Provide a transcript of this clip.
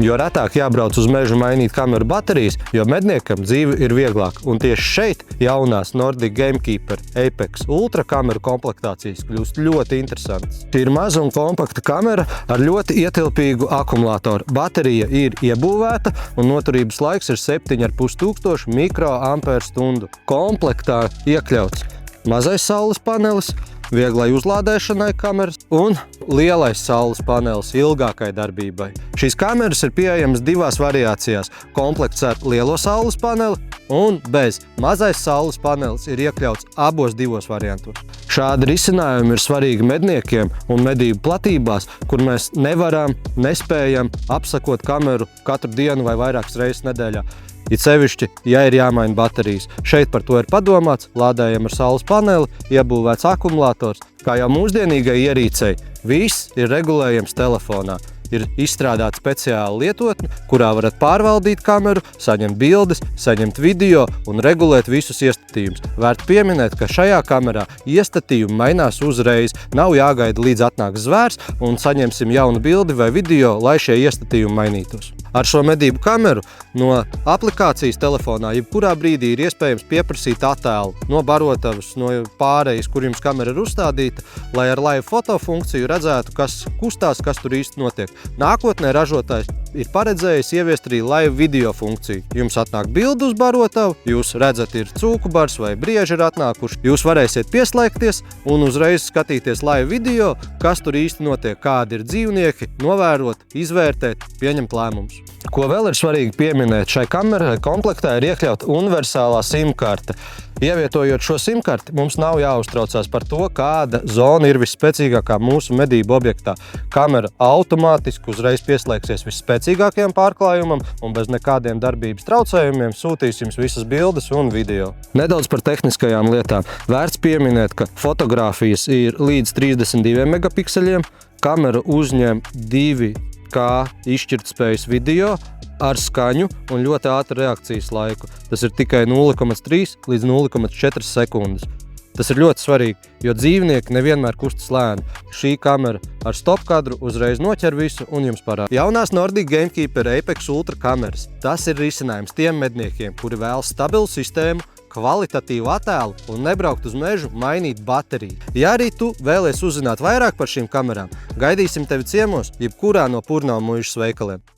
jo retāk jābrauc uz mežu mainīt kameru baterijas, jo medniekam dzīve ir vieglāk. Un tieši šeit jaunās Nordic Gamekeeper Apex Ultra kameru komplektācijas kļūst ļoti interesantas. Šī ir maza un kompakta kamera ar ļoti ietilpīgu akumulātoru. Baterija ir iebūvēta un noturības laiks ir 7500 mikroamperstundu. Komplektā iekļauts mazais saules panelis, vieglai uzlādēšanai kameras un lielais saules panelis ilgākai darbībai. Šīs kameras ir pieejamas divās variācijās – komplekts ar lielo saules paneli un bez. Mazais saules panelis ir iekļauts abos divos variantos. Šādi risinājumi ir svarīgi medniekiem un medību platībās, kur mēs nevaram, nespējam apsakot kameru katru dienu vai vairākas reizes nedēļā. It sevišķi, ja ir jāmaina baterijas. Šeit par to ir padomāts, lādējam ar saules paneli, iebūvēts akumulators. Kā jau mūsdienīgai ierīcei, viss ir regulējams telefonā. Ir izstrādāta speciāla lietotne, kurā varat pārvaldīt kameru, saņemt bildes, saņemt video un regulēt visus iestatījumus. Vērt pieminēt, ka šajā kamerā iestatījumi mainās uzreiz. Nav jāgaida līdz atnāks zvērs un saņemsim jaunu bildi vai video, lai šie iestatījumi mainītos. Ar šo medību kameru no aplikācijas telefonā jebkurā brīdī ir iespējams pieprasīt attēlu no barotavas, no pārējas, kur jums kamera ir uzstādīta, lai ar live foto funkciju redzētu, kas kustās, kas tur īsti notiek. Nākotnē ražotājs ir paredzējis ieviest arī live video funkciju. Jums atnāk bildi uz barotavu, jūs redzat, ir cūku bars vai brieži ir atnākuši. Jūs varēsiet pieslēgties un uzreiz skatīties live video, kas tur īsti notiek, kādi ir dzīvnieki, novērot, izvērtēt, pieņemt lēmumus. Ko vēl ir svarīgi pieminēt, šai kamerai komplektā ir iekļauta universālā SIM-karte. Ievietojot šo SIM-karti, mums nav jāuztraucās par to, kāda zona ir visspēcīgākā mūsu medību objektā. Kamera automātiski uzreiz pieslēgsies visspēcīgākajam pārklājumam un bez nekādiem darbības traucējumiem sūtīs jums visas bildes un video. Nedaudz par tehniskajām lietām. Vērts pieminēt, ka fotogrāfijas ir līdz 32 megapikseļiem, kamera uzņem 2K izšķirtspējas video ar skaņu un ļoti ātru reakcijas laiku. Tas ir tikai 0,3 līdz 0,4 sekundes. Tas ir ļoti svarīgi, jo dzīvnieki nevienmēr kustas lēni. Šī kamera ar stop kadru uzreiz noķer visu un jums parāda. Jaunās Nordic Gamekeeper Apex Ultra kameras. Tas ir risinājums tiem medniekiem, kuri vēlas stabilu sistēmu, kvalitatīvu attēlu un nebraukt uz mežu mainīt bateriju. Ja arī tu vēlies uzzināt vairāk par šīm kamerām, gaidīsim tevi ciemos jebkurā no Purnava muižas veikaliem.